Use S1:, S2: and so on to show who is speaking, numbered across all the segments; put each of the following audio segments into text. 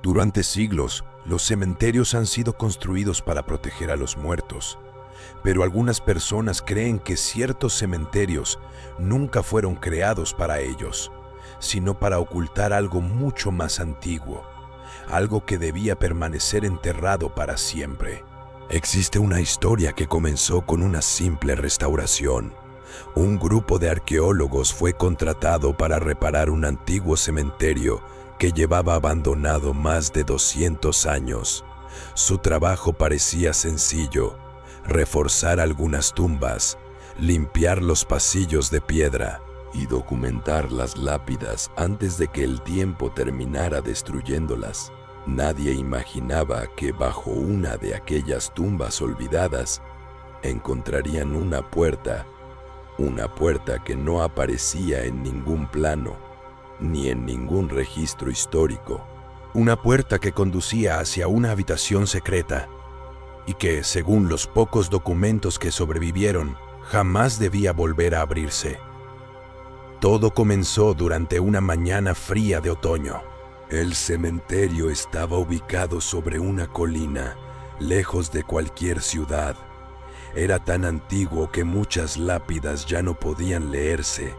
S1: Durante siglos, los cementerios han sido construidos para proteger a los muertos, pero algunas personas creen que ciertos cementerios nunca fueron creados para ellos, sino para ocultar algo mucho más antiguo, algo que debía permanecer enterrado para siempre. Existe una historia que comenzó con una simple restauración. Un grupo de arqueólogos fue contratado para reparar un antiguo cementerio que llevaba abandonado más de 200 años. Su trabajo parecía sencillo: reforzar algunas tumbas, limpiar los pasillos de piedra y documentar las lápidas antes de que el tiempo terminara destruyéndolas. Nadie imaginaba que bajo una de aquellas tumbas olvidadas encontrarían una puerta que no aparecía en ningún plano ni en ningún registro histórico. Una puerta que conducía hacia una habitación secreta y que, según los pocos documentos que sobrevivieron, jamás debía volver a abrirse. Todo comenzó durante una mañana fría de otoño. El cementerio estaba ubicado sobre una colina, lejos de cualquier ciudad. Era tan antiguo que muchas lápidas ya no podían leerse.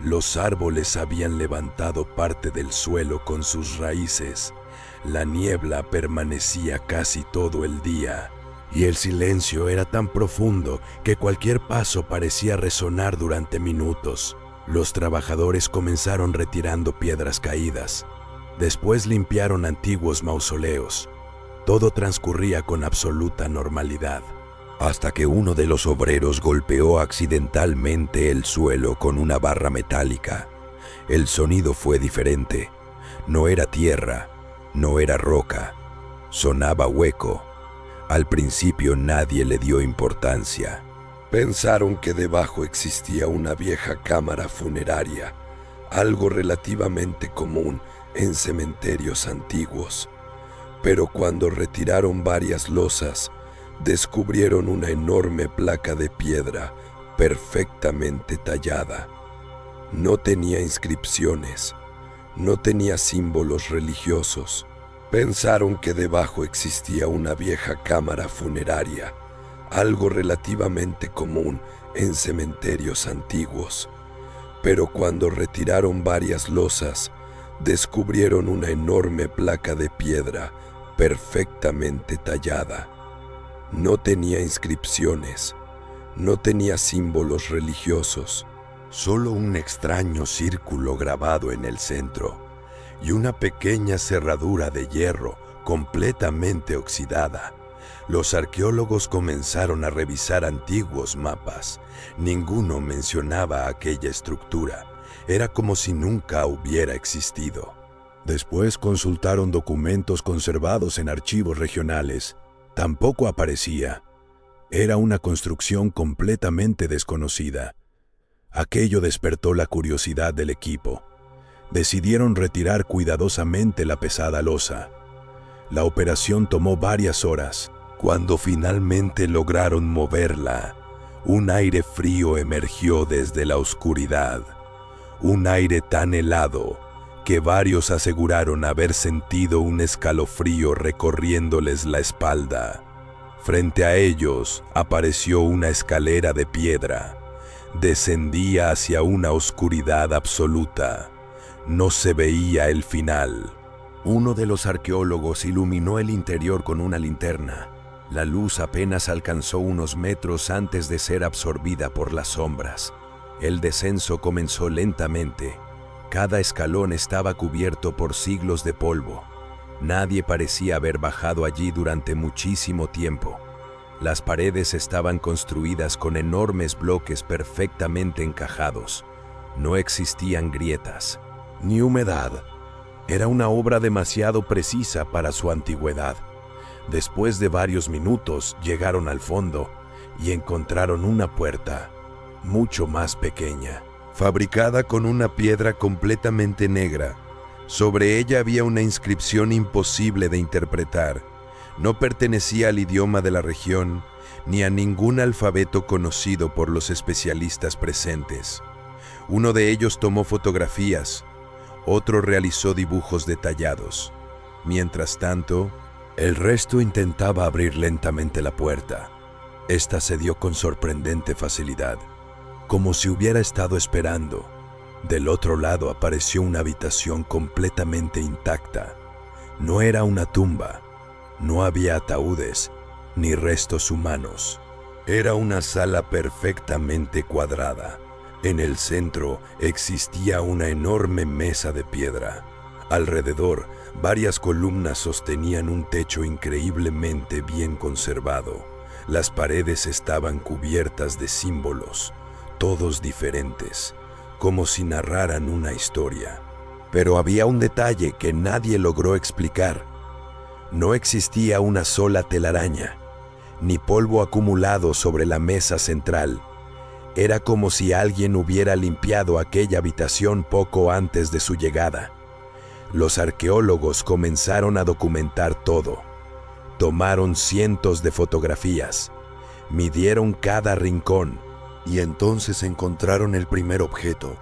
S1: Los árboles habían levantado parte del suelo con sus raíces. La niebla permanecía casi todo el día, y el silencio era tan profundo que cualquier paso parecía resonar durante minutos. Los trabajadores comenzaron retirando piedras caídas. Después limpiaron antiguos mausoleos. Todo transcurría con absoluta normalidad, hasta que uno de los obreros golpeó accidentalmente el suelo con una barra metálica. El sonido fue diferente. No era tierra, no era roca. Sonaba hueco. Al principio nadie le dio importancia. Pensaron que debajo existía una vieja cámara funeraria, algo relativamente común en cementerios antiguos. Pero cuando retiraron varias losas, descubrieron una enorme placa de piedra perfectamente tallada. No tenía inscripciones, no tenía símbolos religiosos. Pensaron que debajo existía una vieja cámara funeraria, algo relativamente común en cementerios antiguos. Pero cuando retiraron varias losas, descubrieron una enorme placa de piedra perfectamente tallada. No tenía inscripciones, no tenía símbolos religiosos, solo un extraño círculo grabado en el centro y una pequeña cerradura de hierro completamente oxidada. Los arqueólogos comenzaron a revisar antiguos mapas. Ninguno mencionaba aquella estructura. Era como si nunca hubiera existido. Después consultaron documentos conservados en archivos regionales. Tampoco aparecía. Era una construcción completamente desconocida. Aquello despertó la curiosidad del equipo. Decidieron retirar cuidadosamente la pesada losa. La operación tomó varias horas. Cuando finalmente lograron moverla, un aire frío emergió desde la oscuridad. Un aire tan helado que varios aseguraron haber sentido un escalofrío recorriéndoles la espalda. Frente a ellos apareció una escalera de piedra. Descendía hacia una oscuridad absoluta. No se veía el final. Uno de los arqueólogos iluminó el interior con una linterna. La luz apenas alcanzó unos metros antes de ser absorbida por las sombras. El descenso comenzó lentamente. Cada escalón estaba cubierto por siglos de polvo. Nadie parecía haber bajado allí durante muchísimo tiempo. Las paredes estaban construidas con enormes bloques perfectamente encajados. No existían grietas, ni humedad. Era una obra demasiado precisa para su antigüedad. Después de varios minutos, llegaron al fondo y encontraron una puerta, mucho más pequeña, fabricada con una piedra completamente negra. Sobre ella había una inscripción imposible de interpretar. No pertenecía al idioma de la región, ni a ningún alfabeto conocido por los especialistas presentes. Uno de ellos tomó fotografías, otro realizó dibujos detallados. Mientras tanto, el resto intentaba abrir lentamente la puerta. Esta se dio con sorprendente facilidad, como si hubiera estado esperando. Del otro lado apareció una habitación completamente intacta. No era una tumba, no había ataúdes ni restos humanos. Era una sala perfectamente cuadrada. En el centro existía una enorme mesa de piedra. Alrededor, varias columnas sostenían un techo increíblemente bien conservado. Las paredes estaban cubiertas de símbolos, todos diferentes, como si narraran una historia. Pero había un detalle que nadie logró explicar. No existía una sola telaraña, ni polvo acumulado sobre la mesa central. Era como si alguien hubiera limpiado aquella habitación poco antes de su llegada. Los arqueólogos comenzaron a documentar todo. Tomaron cientos de fotografías, midieron cada rincón y entonces encontraron el primer objeto,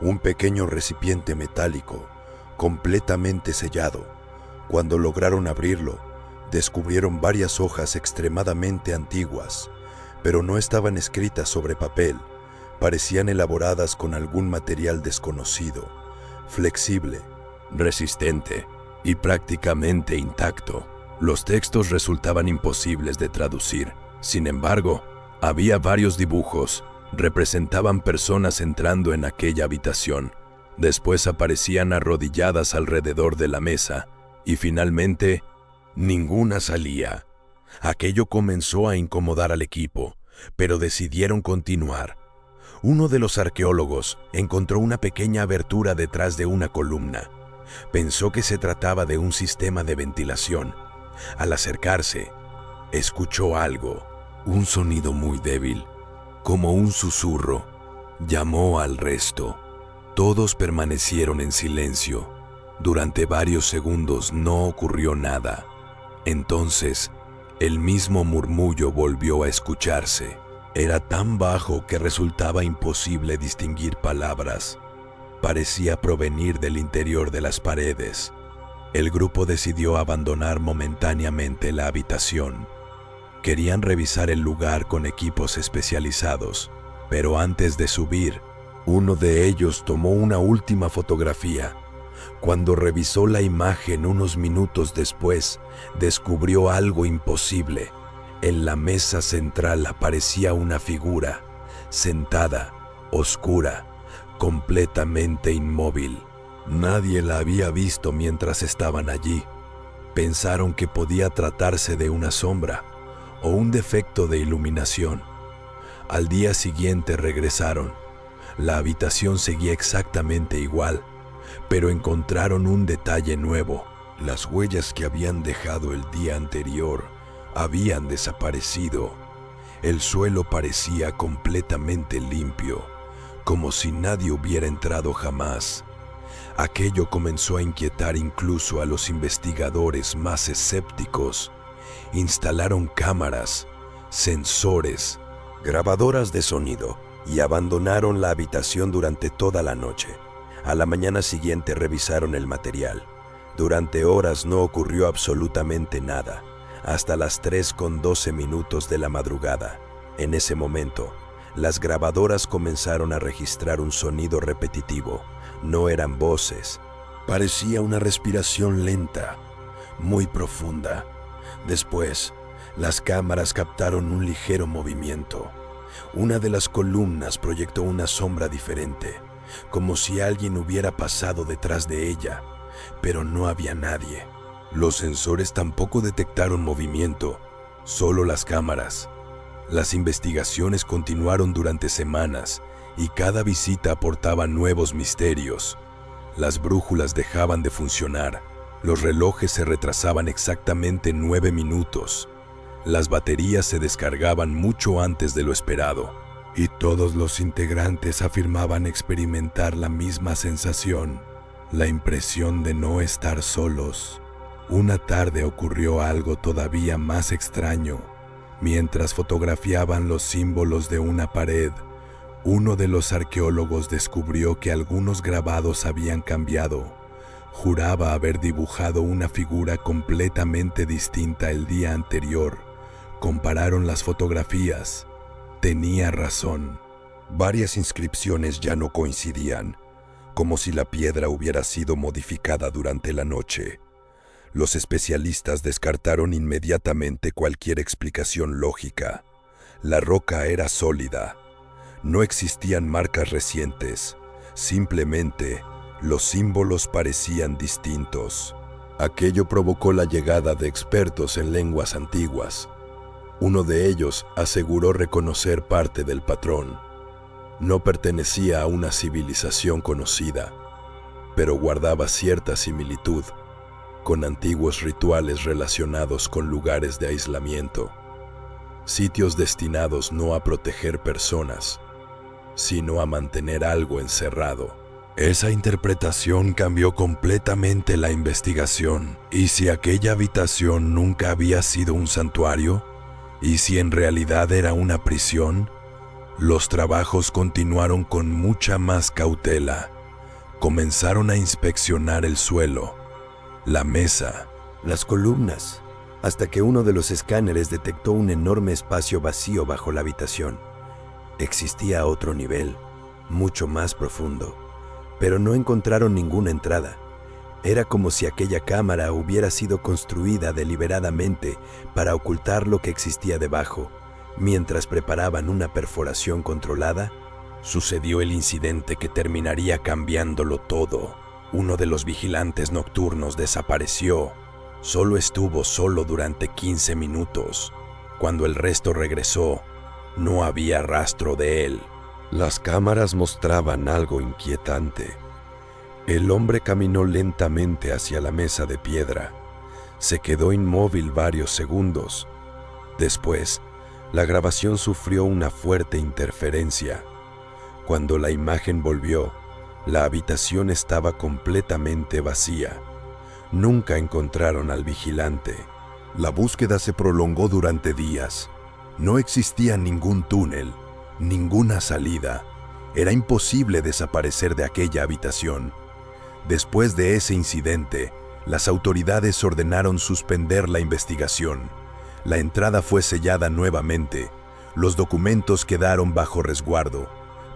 S1: un pequeño recipiente metálico, completamente sellado. Cuando lograron abrirlo, descubrieron varias hojas extremadamente antiguas, pero no estaban escritas sobre papel, parecían elaboradas con algún material desconocido, flexible, resistente y prácticamente intacto. Los textos resultaban imposibles de traducir. Sin embargo, había varios dibujos. Representaban personas entrando en aquella habitación. Después aparecían arrodilladas alrededor de la mesa. Y finalmente, ninguna salía. Aquello comenzó a incomodar al equipo, pero decidieron continuar. Uno de los arqueólogos encontró una pequeña abertura detrás de una columna. Pensó que se trataba de un sistema de ventilación. Al acercarse, escuchó algo, un sonido muy débil, como un susurro. Llamó al resto. Todos permanecieron en silencio. Durante varios segundos no ocurrió nada. Entonces, el mismo murmullo volvió a escucharse. Era tan bajo que resultaba imposible distinguir palabras. Parecía provenir del interior de las paredes. El grupo decidió abandonar momentáneamente la habitación. Querían revisar el lugar con equipos especializados, pero antes de subir, uno de ellos tomó una última fotografía. Cuando revisó la imagen unos minutos después, descubrió algo imposible. En la mesa central aparecía una figura, sentada, oscura, completamente inmóvil. Nadie la había visto mientras estaban allí. Pensaron que podía tratarse de una sombra o un defecto de iluminación. Al día siguiente regresaron. La habitación seguía exactamente igual, pero encontraron un detalle nuevo. Las huellas que habían dejado el día anterior habían desaparecido. El suelo parecía completamente limpio, como si nadie hubiera entrado jamás. Aquello comenzó a inquietar incluso a los investigadores más escépticos. Instalaron cámaras, sensores, grabadoras de sonido y abandonaron la habitación durante toda la noche. A la mañana siguiente revisaron el material. Durante horas no ocurrió absolutamente nada, hasta las 3:12 de la madrugada. En ese momento, las grabadoras comenzaron a registrar un sonido repetitivo. No eran voces, parecía una respiración lenta, muy profunda. Después, las cámaras captaron un ligero movimiento. Una de las columnas proyectó una sombra diferente, como si alguien hubiera pasado detrás de ella, pero no había nadie. Los sensores tampoco detectaron movimiento, solo las cámaras. Las investigaciones continuaron durante semanas y cada visita aportaba nuevos misterios. Las brújulas dejaban de funcionar, los relojes se retrasaban exactamente 9 minutos, las baterías se descargaban mucho antes de lo esperado, y todos los integrantes afirmaban experimentar la misma sensación, la impresión de no estar solos. Una tarde ocurrió algo todavía más extraño. Mientras fotografiaban los símbolos de una pared, uno de los arqueólogos descubrió que algunos grabados habían cambiado. Juraba haber dibujado una figura completamente distinta el día anterior. Compararon las fotografías. Tenía razón. Varias inscripciones ya no coincidían, como si la piedra hubiera sido modificada durante la noche. Los especialistas descartaron inmediatamente cualquier explicación lógica. La roca era sólida. No existían marcas recientes. Simplemente, los símbolos parecían distintos. Aquello provocó la llegada de expertos en lenguas antiguas. Uno de ellos aseguró reconocer parte del patrón. No pertenecía a una civilización conocida, pero guardaba cierta similitud con antiguos rituales relacionados con lugares de aislamiento, sitios destinados no a proteger personas, sino a mantener algo encerrado. Esa interpretación cambió completamente la investigación. ¿Y si aquella habitación nunca había sido un santuario? ¿Y si en realidad era una prisión? Los trabajos continuaron con mucha más cautela. Comenzaron a inspeccionar el suelo, la mesa,
S2: las columnas, hasta que uno de los escáneres detectó un enorme espacio vacío bajo la habitación. Existía otro nivel, mucho más profundo, pero no encontraron ninguna entrada. Era como si aquella cámara hubiera sido construida deliberadamente para ocultar lo que existía debajo. Mientras preparaban una perforación controlada, sucedió el incidente que terminaría cambiándolo todo. Uno de los vigilantes nocturnos desapareció. Solo estuvo solo durante 15 minutos. Cuando el resto regresó, no había rastro de él. Las cámaras mostraban algo inquietante. El hombre caminó lentamente hacia la mesa de piedra. Se quedó inmóvil varios segundos. Después, la grabación sufrió una fuerte interferencia. Cuando la imagen volvió, la habitación estaba completamente vacía. Nunca encontraron al vigilante. La búsqueda se prolongó durante días. No existía ningún túnel, ninguna salida. Era imposible desaparecer de aquella habitación. Después de ese incidente, las autoridades ordenaron suspender la investigación. La entrada fue sellada nuevamente. Los documentos quedaron bajo resguardo.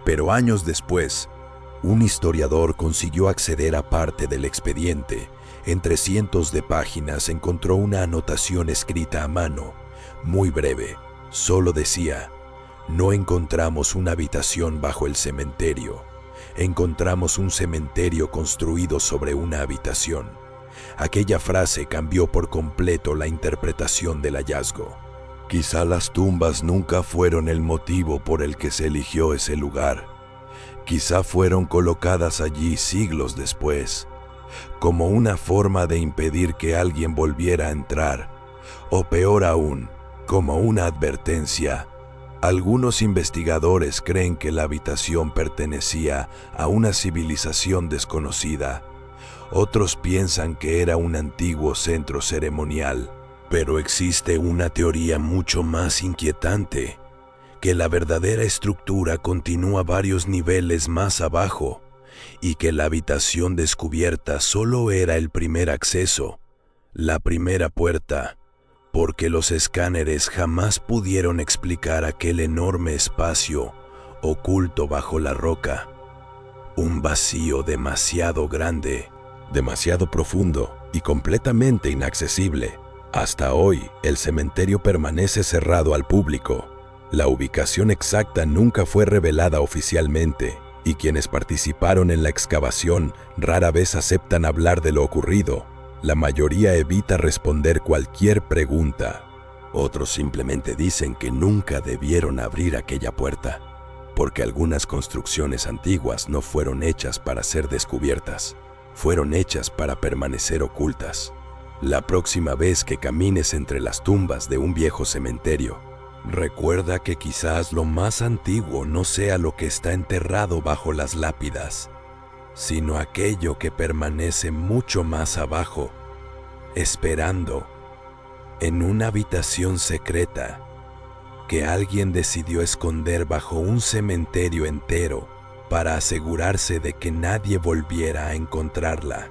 S2: Pero años después, un historiador consiguió acceder a parte del expediente. Entre cientos de páginas encontró una anotación escrita a mano, muy breve. Solo decía: no encontramos una habitación bajo el cementerio. Encontramos un cementerio construido sobre una habitación. Aquella frase cambió por completo la interpretación del hallazgo. Quizá las tumbas nunca fueron el motivo por el que se eligió ese lugar. Quizá fueron colocadas allí siglos después, como una forma de impedir que alguien volviera a entrar, o peor aún, como una advertencia. Algunos investigadores creen que la habitación pertenecía a una civilización desconocida. Otros piensan que era un antiguo centro ceremonial. Pero existe una teoría mucho más inquietante, que la verdadera estructura continúa varios niveles más abajo y que la habitación descubierta solo era el primer acceso, la primera puerta, porque los escáneres jamás pudieron explicar aquel enorme espacio oculto bajo la roca. Un vacío demasiado grande, demasiado profundo y completamente inaccesible. Hasta hoy, el cementerio permanece cerrado al público. La ubicación exacta nunca fue revelada oficialmente, y quienes participaron en la excavación rara vez aceptan hablar de lo ocurrido. La mayoría evita responder cualquier pregunta. Otros simplemente dicen que nunca debieron abrir aquella puerta, porque algunas construcciones antiguas no fueron hechas para ser descubiertas, fueron hechas para permanecer ocultas. La próxima vez que camines entre las tumbas de un viejo cementerio, recuerda que quizás lo más antiguo no sea lo que está enterrado bajo las lápidas, sino aquello que permanece mucho más abajo, esperando, en una habitación secreta que alguien decidió esconder bajo un cementerio entero para asegurarse de que nadie volviera a encontrarla.